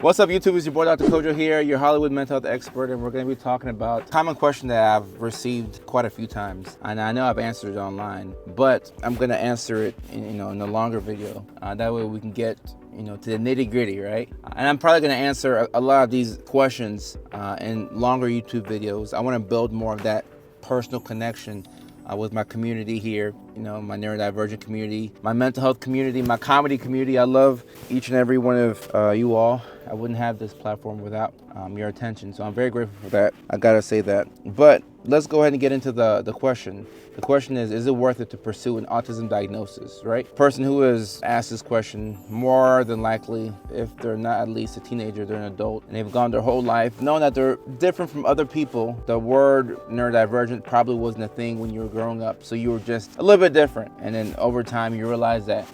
What's up, YouTube? It's your boy Dr. Kojo here, your Hollywood mental health expert, and we're going to be talking about a common question that I've received quite a few times, and I know I've answered it online, but I'm going to answer it in a longer video. That way we can get to the nitty-gritty, right? And I'm probably going to answer a lot of these questions in longer YouTube videos. I want to build more of that personal connection with my community here, my neurodivergent community, my mental health community, my comedy community. I love each and every one of you all. I wouldn't have this platform without your attention, so I'm very grateful for that. I gotta say that. But let's go ahead and get into the question. The question is it worth it to pursue an autism diagnosis, right? Person who has asked this question, more than likely, if they're not at least a teenager, they're an adult, and they've gone their whole life knowing that they're different from other people. The word neurodivergent probably wasn't a thing when you were growing up, so you were just a little bit different. And then over time, you realize that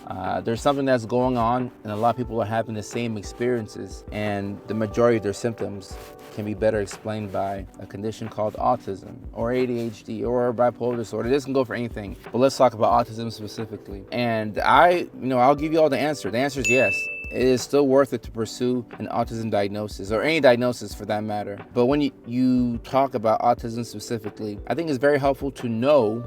there's something that's going on, and a lot of people are having the same experiences, and the majority of their symptoms can be better explained by a condition called autism or ADHD or bipolar disorder. This can go for anything, but let's talk about autism specifically. And I'll give you all the answer. The answer is yes. It is still worth it to pursue an autism diagnosis, or any diagnosis for that matter. But when you talk about autism specifically, I think it's very helpful to know,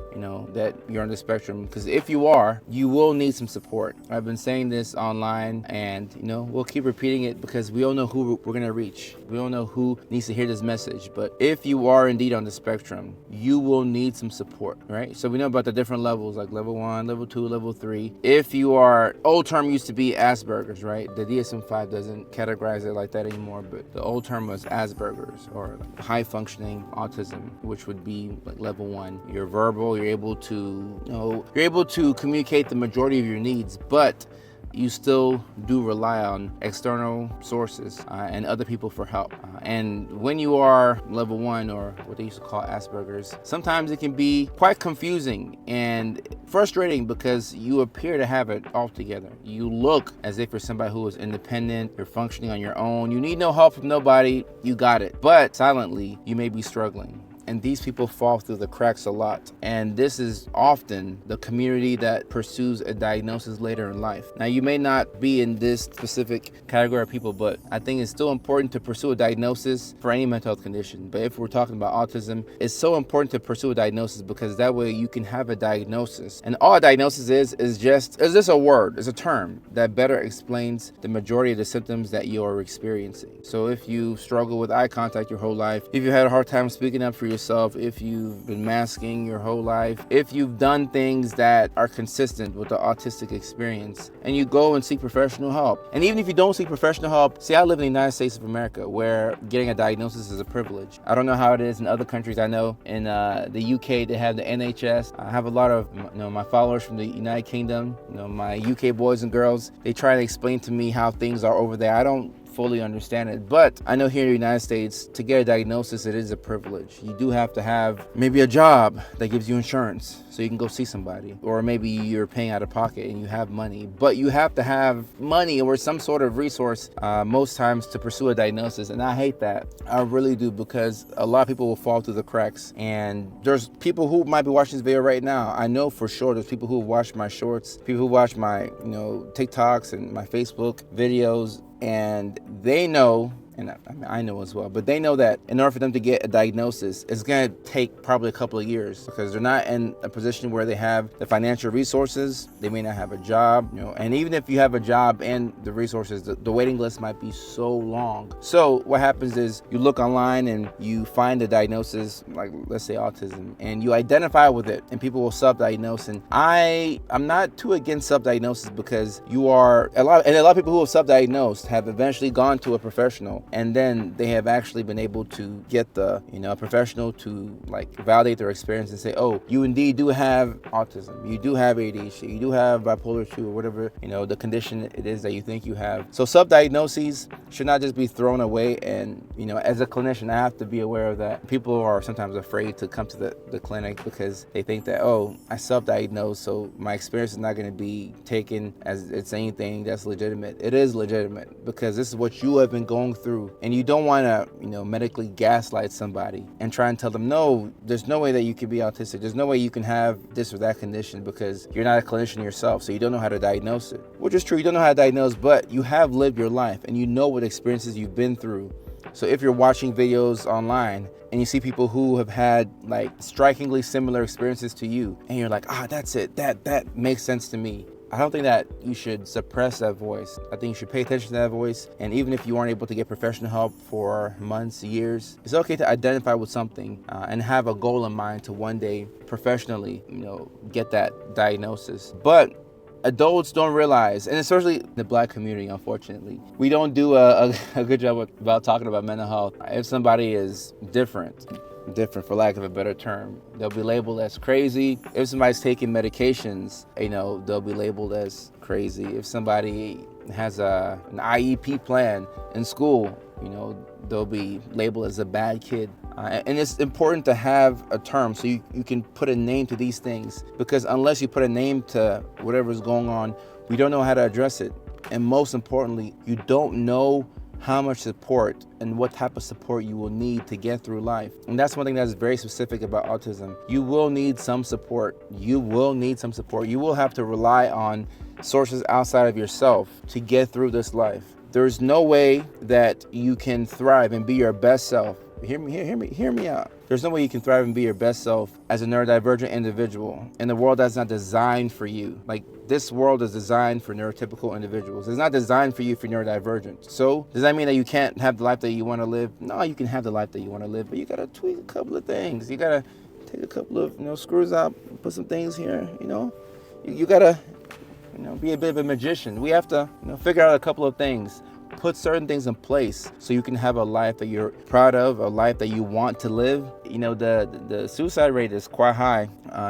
that you're on the spectrum, because if you are, you will need some support. I've been saying this online, and we'll keep repeating it because we don't know who we're gonna reach. We don't know who needs to hear this message. But if you are indeed on the spectrum, you will need some support, right? So we know about the different levels, like level 1, level 2, level 3. If you are, old term used to be Asperger's, right? The DSM-5 doesn't categorize it like that anymore, but the old term was Asperger's, or high functioning autism, which would be like level 1. You're verbal, you're able to communicate the majority of your needs, but you still do rely on external sources and other people for help. And when you are level 1, or what they used to call Asperger's, sometimes it can be quite confusing and frustrating because you appear to have it all together. You look as if you're somebody who is independent, you're functioning on your own, you need no help from nobody, you got it. But silently, you may be struggling. And these people fall through the cracks a lot. And this is often the community that pursues a diagnosis later in life. Now, you may not be in this specific category of people, but I think it's still important to pursue a diagnosis for any mental health condition. But if we're talking about autism, it's so important to pursue a diagnosis because that way you can have a diagnosis. And all a diagnosis is just a word, it's a term that better explains the majority of the symptoms that you are experiencing. So if you struggle with eye contact your whole life, if you had a hard time speaking up for yourself, if you've been masking your whole life, if you've done things that are consistent with the autistic experience, and you go and seek professional help. And even if you don't seek professional help, see, I live in the United States of America, where getting a diagnosis is a privilege. I don't know how it is in other countries. I know in the UK, they have the NHS. I have a lot of my followers from the United Kingdom, my UK boys and girls, they try to explain to me how things are over there. I don't fully understand it, but I know here in the United States, to get a diagnosis, it is a privilege. You do have to have maybe a job that gives you insurance so you can go see somebody, or maybe you're paying out of pocket and you have money, but you have to have money or some sort of resource most times to pursue a diagnosis. And I hate that. I really do, because a lot of people will fall through the cracks. And there's people who might be watching this video right now. I know for sure there's people who watch my shorts, people who watch my TikToks and my Facebook videos, and they know, and I know as well, but they know that in order for them to get a diagnosis, it's going to take probably a couple of years, because they're not in a position where they have the financial resources. They may not have a job, and even if you have a job and the resources, the waiting list might be so long. So what happens is you look online and you find a diagnosis, like let's say autism, and you identify with it, and people will self-diagnose. And I'm not too against self-diagnosis, because a lot of people who have self-diagnosed have eventually gone to a professional, and then they have actually been able to get the a professional to validate their experience and say, oh, you indeed do have autism, you do have ADHD, you do have bipolar 2, or whatever the condition it is that you think you have. So self-diagnoses should not just be thrown away. And as a clinician, I have to be aware of that. People are sometimes afraid to come to the clinic because they think that, oh, I self-diagnosed, so my experience is not going to be taken as it's anything that's legitimate. It is legitimate, because this is what you have been going through. And you don't want to, medically gaslight somebody and try and tell them, no, there's no way that you can be autistic. There's no way you can have this or that condition, because you're not a clinician yourself, so you don't know how to diagnose it. Which is true, you don't know how to diagnose, but you have lived your life and you know with experiences you've been through. So if you're watching videos online and you see people who have had like strikingly similar experiences to you, and you're like, that's it, that makes sense to me. I don't think that you should suppress that voice. I think you should pay attention to that voice. And even if you aren't able to get professional help for months, years, it's okay to identify with something and have a goal in mind to one day professionally, get that diagnosis. But adults don't realize, and especially the Black community, unfortunately, we don't do a good job about talking about mental health. If somebody is different for lack of a better term, they'll be labeled as crazy. If somebody's taking medications, they'll be labeled as crazy. If somebody has an IEP plan in school, they'll be labeled as a bad kid. And it's important to have a term so you can put a name to these things, because unless you put a name to whatever's going on, we don't know how to address it. And most importantly, you don't know how much support and what type of support you will need to get through life. And that's one thing that's very specific about autism. You will need some support. You will have to rely on sources outside of yourself to get through this life. There's no way that you can thrive and be your best self. Hear me out. There's no way you can thrive and be your best self as a neurodivergent individual in a world that's not designed for you. Like, this world is designed for neurotypical individuals. It's not designed for you if you're neurodivergent. So does that mean that you can't have the life that you want to live? No, you can have the life that you want to live, but you got to tweak a couple of things. You got to take a couple of screws out, put some things here, You got to be a bit of a magician. We have to figure out a couple of things. Put certain things in place so you can have a life that you're proud of, a life that you want to live. The suicide rate is quite high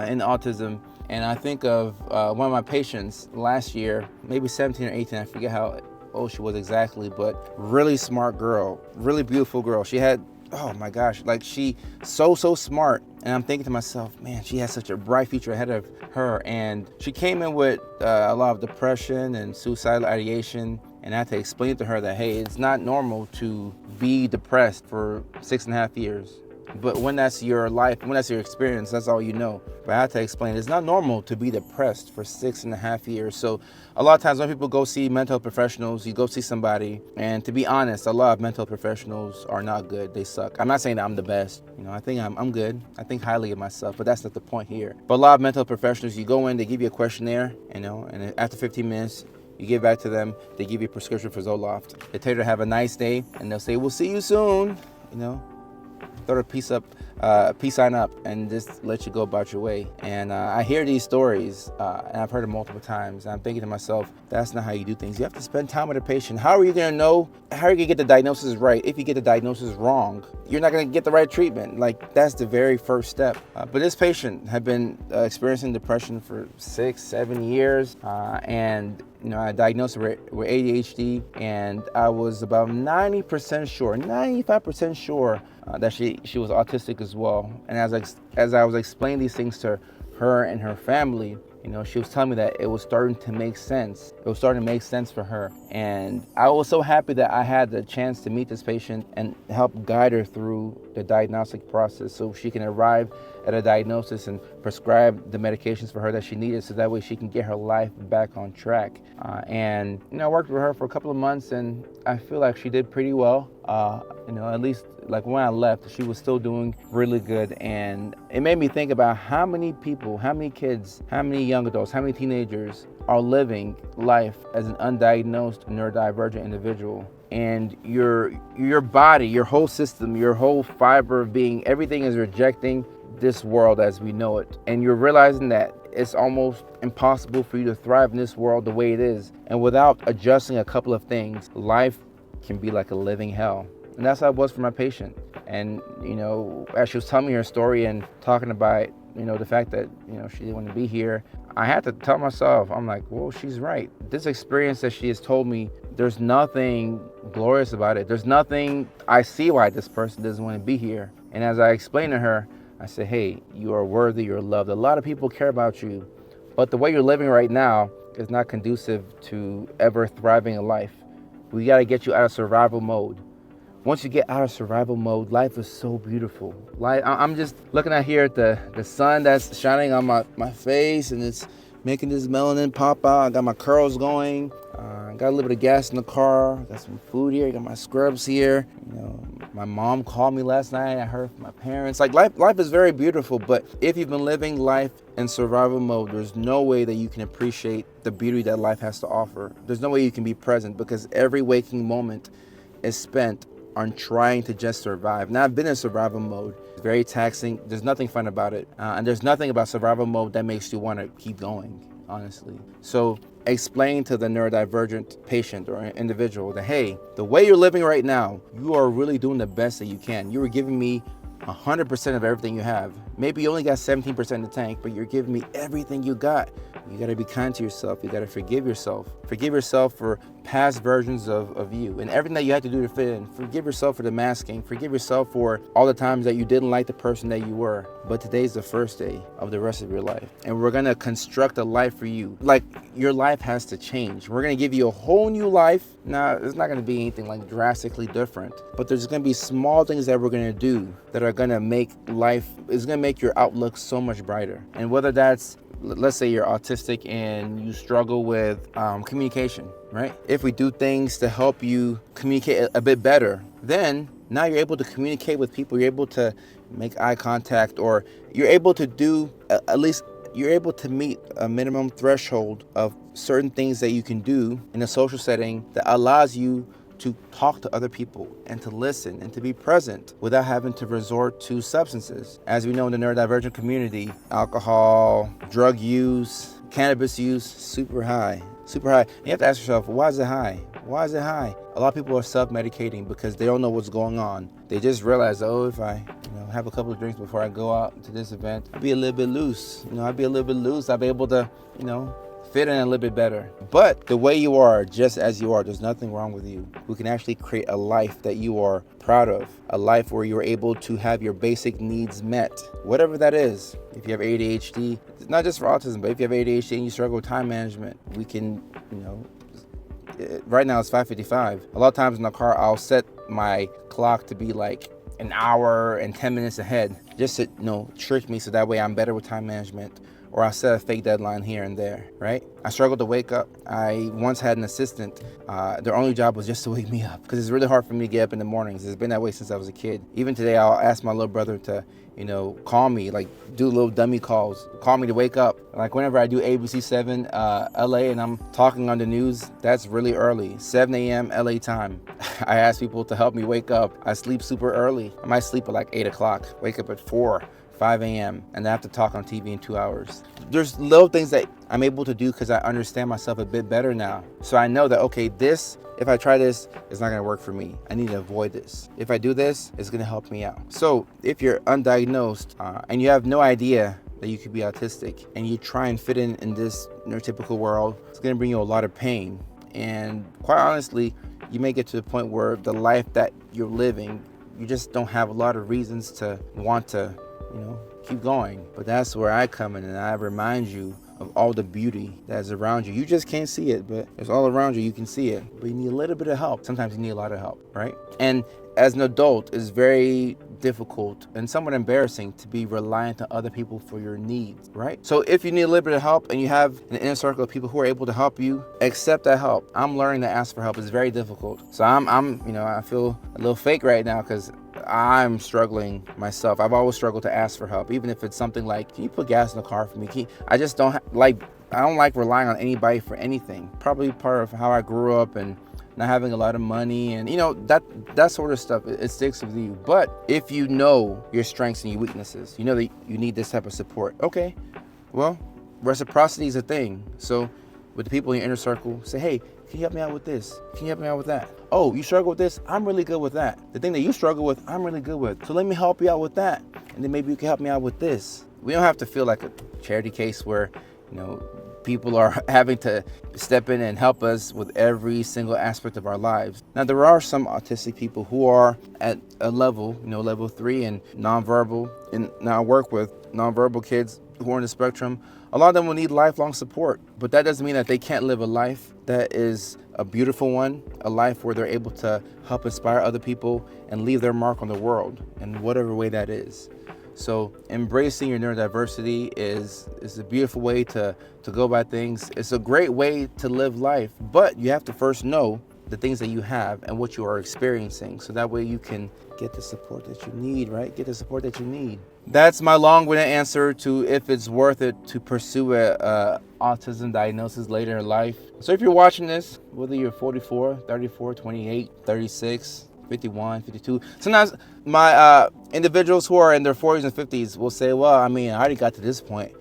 in autism. And I think of one of my patients last year, maybe 17 or 18, I forget how old she was exactly, but really smart girl, really beautiful girl. She had, oh my gosh, like she so smart. And I'm thinking to myself, man, she has such a bright future ahead of her. And she came in with a lot of depression and suicidal ideation. And I had to explain to her that, hey, it's not normal to be depressed for 6.5 years. But when that's your life, when that's your experience, that's all you know. But I had to explain it's not normal to be depressed for 6.5 years. So a lot of times when people go see mental health professionals, you go see somebody, and to be honest, a lot of mental health professionals are not good. They suck. I'm not saying that I'm the best. I think I'm good. I think highly of myself, but that's not the point here. But a lot of mental health professionals, you go in, they give you a questionnaire, and after 15 minutes, you get back to them, they give you a prescription for Zoloft. They tell you to have a nice day, and they'll say, we'll see you soon, throw a peace sign up and just let you go about your way. And I hear these stories, and I've heard them multiple times, and I'm thinking to myself, that's not how you do things. You have to spend time with a patient. How are you gonna know? How are you gonna get the diagnosis right? If you get the diagnosis wrong, you're not gonna get the right treatment. Like, that's the very first step. But this patient had been experiencing depression for 6-7 years, and I diagnosed her with ADHD, and I was about 90% sure, 95% sure that she was autistic as well. And as I was explaining these things to her and her family, she was telling me that it was starting to make sense. It was starting to make sense for her. And I was so happy that I had the chance to meet this patient and help guide her through the diagnostic process so she can arrive at a diagnosis and prescribe the medications for her that she needed, so that way she can get her life back on track. And I worked with her for a couple of months, and I feel like she did pretty well. At least like when I left, she was still doing really good. And it made me think about how many people, how many kids, how many young adults, how many teenagers are living life as an undiagnosed neurodivergent individual. And your body, your whole system, your whole fiber of being, everything is rejecting this world as we know it. And you're realizing that it's almost impossible for you to thrive in this world the way it is. And without adjusting a couple of things, life can be like a living hell. And that's how it was for my patient. And, as she was telling me her story and talking about, the fact that, she didn't want to be here, I had to tell myself, I'm like, well, she's right. This experience that she has told me, there's nothing glorious about it. There's nothing, I see why this person doesn't want to be here. And as I explained to her, I said, hey, you are worthy, you're loved. A lot of people care about you, but the way you're living right now is not conducive to ever thriving in life. We got to get you out of survival mode. Once you get out of survival mode, life is so beautiful. I'm just looking out here at the sun that's shining on my face, and it's making this melanin pop out. I got my curls going. got a little bit of gas in the car, got some food here, got my scrubs here. My mom called me last night. I heard from my parents. Like life is very beautiful, but if you've been living life in survival mode, there's no way that you can appreciate the beauty that life has to offer. There's no way you can be present because every waking moment is spent on trying to just survive. Now, I've been in survival mode. It's very taxing. There's nothing fun about it. And there's nothing about survival mode that makes you want to keep going, honestly. So explain to the neurodivergent patient or individual that, hey, the way you're living right now, you are really doing the best that you can. You were giving me 100% of everything you have. Maybe you only got 17% in the tank, but you're giving me everything you got. You gotta be kind to yourself. You gotta forgive yourself. Forgive yourself for past versions of you and everything that you had to do to fit in. Forgive yourself for the masking. Forgive yourself for all the times that you didn't like the person that you were. But today's the first day of the rest of your life. And we're gonna construct a life for you. Like, your life has to change. We're gonna give you a whole new life. Now, it's not gonna be anything like drastically different, but there's gonna be small things that we're gonna do that are gonna make life, is gonna make your outlook so much brighter. And whether that's, let's say you're autistic and you struggle with communication, right? If we do things to help you communicate a bit better, then now you're able to communicate with people, you're able to make eye contact, or you're able to do, at least you're able to meet a minimum threshold of certain things that you can do in a social setting that allows you to talk to other people and to listen and to be present without having to resort to substances. As we know in the neurodivergent community, alcohol, drug use, cannabis use, super high, super high. And you have to ask yourself, why is it high? Why is it high? A lot of people are self-medicating because they don't know what's going on. They just realize, oh, if I have a couple of drinks before I go out to this event, I'll be a little bit loose. I'll be a little bit loose. I'll be able to, fit in a little bit better. But the way you are, just as you are, there's nothing wrong with you. We can actually create a life that you are proud of, a life where you're able to have your basic needs met, whatever that is. If you have ADHD, not just for autism, but if you have ADHD and you struggle with time management, we can, right now it's 5:55. A lot of times in the car, I'll set my clock to be like an hour and 10 minutes ahead, just to, trick me so that way I'm better with time management. Or I'll set a fake deadline here and there, right? I struggle to wake up. I once had an assistant. Their only job was just to wake me up because it's really hard for me to get up in the mornings. It's been that way since I was a kid. Even today, I'll ask my little brother to, call me, like do little dummy calls, call me to wake up. Like whenever I do ABC 7 LA and I'm talking on the news, that's really early, 7 a.m. LA time. I ask people to help me wake up. I sleep super early. I might sleep at like 8 o'clock, wake up at 5 a.m. and I have to talk on TV in 2 hours. There's little things that I'm able to do because I understand myself a bit better now. So I know that, okay, if I try this, it's not gonna work for me. I need to avoid this. If I do this, it's gonna help me out. So if you're undiagnosed and you have no idea that you could be autistic and you try and fit in this neurotypical world, it's gonna bring you a lot of pain. And quite honestly, you may get to the point where the life that you're living, you just don't have a lot of reasons to want to keep going. But that's where I come in and I remind you of all the beauty that's around you. You just can't see it, but it's all around you. You can see it, but you need a little bit of help. Sometimes you need a lot of help, right? And as an adult, it's very difficult and somewhat embarrassing to be reliant on other people for your needs, right? So if you need a little bit of help and you have an inner circle of people who are able to help you, accept that help. I'm learning to ask for help. It's very difficult. So I feel a little fake right now because I'm struggling myself. I've always struggled to ask for help, even if it's something like, can you put gas in the car for me? I don't like relying on anybody for anything. Probably part of how I grew up and not having a lot of money and that sort of stuff, it sticks with you. But if you know your strengths and your weaknesses, you know that you need this type of support. Okay, well, reciprocity is a thing. So with the people in your inner circle, say, hey, can you help me out with this? Can you help me out with that? Oh, you struggle with this? I'm really good with that. The thing that you struggle with, I'm really good with. So let me help you out with that. And then maybe you can help me out with this. We don't have to feel like a charity case where, people are having to step in and help us with every single aspect of our lives. Now, there are some autistic people who are at a level, level 3 and nonverbal. And now I work with nonverbal kids who are on the spectrum. A lot of them will need lifelong support, but that doesn't mean that they can't live a life that is a beautiful one, a life where they're able to help inspire other people and leave their mark on the world in whatever way that is. So embracing your neurodiversity is a beautiful way to go about things. It's a great way to live life, but you have to first know the things that you have and what you are experiencing, so that way you can get the support that you need, right? Get the support that you need. That's my long-winded answer to if it's worth it to pursue a autism diagnosis later in life. So if you're watching this, whether you're 44, 34, 28, 36, 51, 52, sometimes my individuals who are in their 40s and 50s will say, well, I mean, I already got to this point.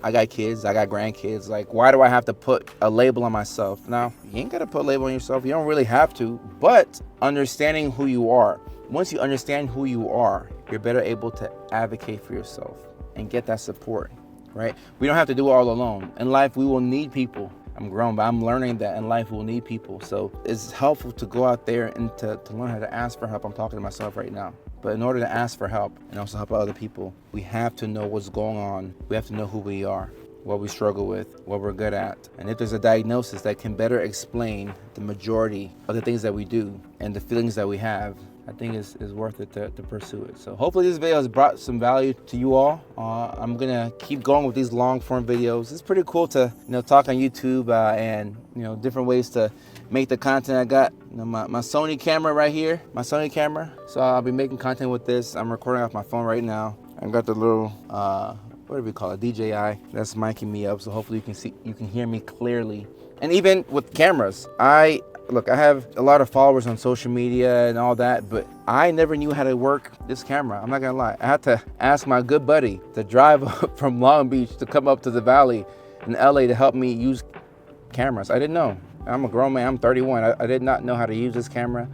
I got kids, I got grandkids. Like, why do I have to put a label on myself? Now, you ain't got to put a label on yourself. You don't really have to, but understanding who you are. Once you understand who you are, you're better able to advocate for yourself and get that support, right? We don't have to do it all alone. In life, we will need people. I'm grown, but I'm learning that in life we'll need people. So it's helpful to go out there and to learn how to ask for help. I'm talking to myself right now. But in order to ask for help and also help other people, we have to know what's going on. We have to know who we are, what we struggle with, what we're good at. And if there's a diagnosis that can better explain the majority of the things that we do and the feelings that we have, I think it's worth it to pursue it. So hopefully this video has brought some value to you all. I'm gonna keep going with these long form videos. It's pretty cool to talk on YouTube and different ways to make the content. I got my Sony camera right here, my Sony camera. So I'll be making content with this. I'm recording off my phone right now. I got the little what do we call it, DJI, that's miking me up. So hopefully you can hear me clearly. And even with cameras, Look, I have a lot of followers on social media and all that, but I never knew how to work this camera. I'm not gonna lie. I had to ask my good buddy to drive up from Long Beach to come up to the Valley in LA to help me use cameras. I didn't know. I'm a grown man, I'm 31. I did not know how to use this camera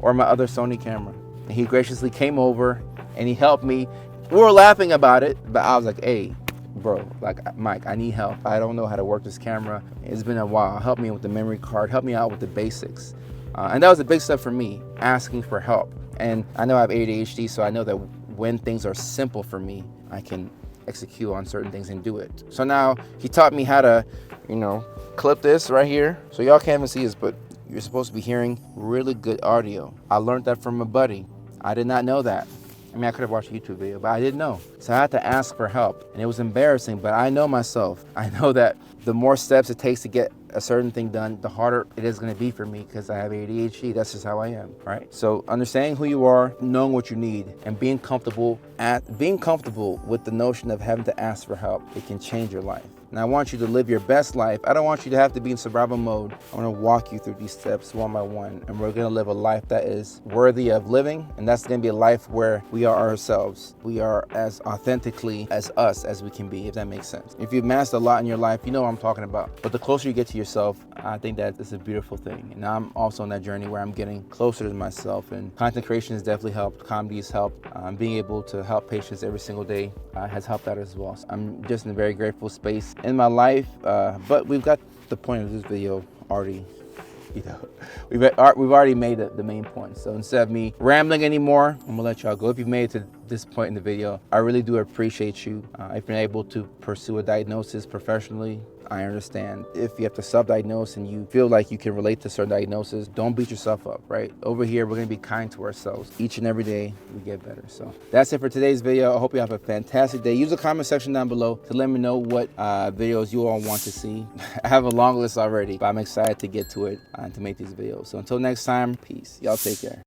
or my other Sony camera. And he graciously came over and he helped me. We were laughing about it, but I was like, hey, bro, like, Mike, I need help. I don't know how to work this camera. It's been a while. Help me with the memory card. Help me out with the basics. And that was a big step for me, asking for help. And I know I have ADHD, so I know that when things are simple for me, I can execute on certain things and do it. So now he taught me how to, clip this right here. So y'all can't even see this, but you're supposed to be hearing really good audio. I learned that from a buddy. I did not know that. I mean, I could have watched a YouTube video, but I didn't know. So I had to ask for help, and it was embarrassing, but I know myself. I know that the more steps it takes to get a certain thing done, the harder it is gonna be for me because I have ADHD. That's just how I am, right? So understanding who you are, knowing what you need, and being comfortable with the notion of having to ask for help, it can change your life. And I want you to live your best life. I don't want you to have to be in survival mode. I want to walk you through these steps one by one. And we're going to live a life that is worthy of living. And that's going to be a life where we are ourselves. We are as authentically as us as we can be, if that makes sense. If you've mastered a lot in your life, you know what I'm talking about. But the closer you get to yourself, I think that is a beautiful thing. And I'm also on that journey where I'm getting closer to myself. And content creation has definitely helped. Comedy has helped. Being able to help patients every single day has helped out as well. So I'm just in a very grateful space in my life, but we've got the point of this video already, we've already made the main point. So instead of me rambling anymore, I'm gonna let y'all go. If you've made it to this point in the video, I really do appreciate you. If you're able to pursue a diagnosis professionally, I understand. If you have to self-diagnose and you feel like you can relate to certain diagnoses, don't beat yourself up, right? Over here, we're gonna be kind to ourselves. Each and every day, we get better. So that's it for today's video. I hope you have a fantastic day. Use the comment section down below to let me know what videos you all want to see. I have a long list already, but I'm excited to get to it and to make these videos. So until next time, peace. Y'all take care.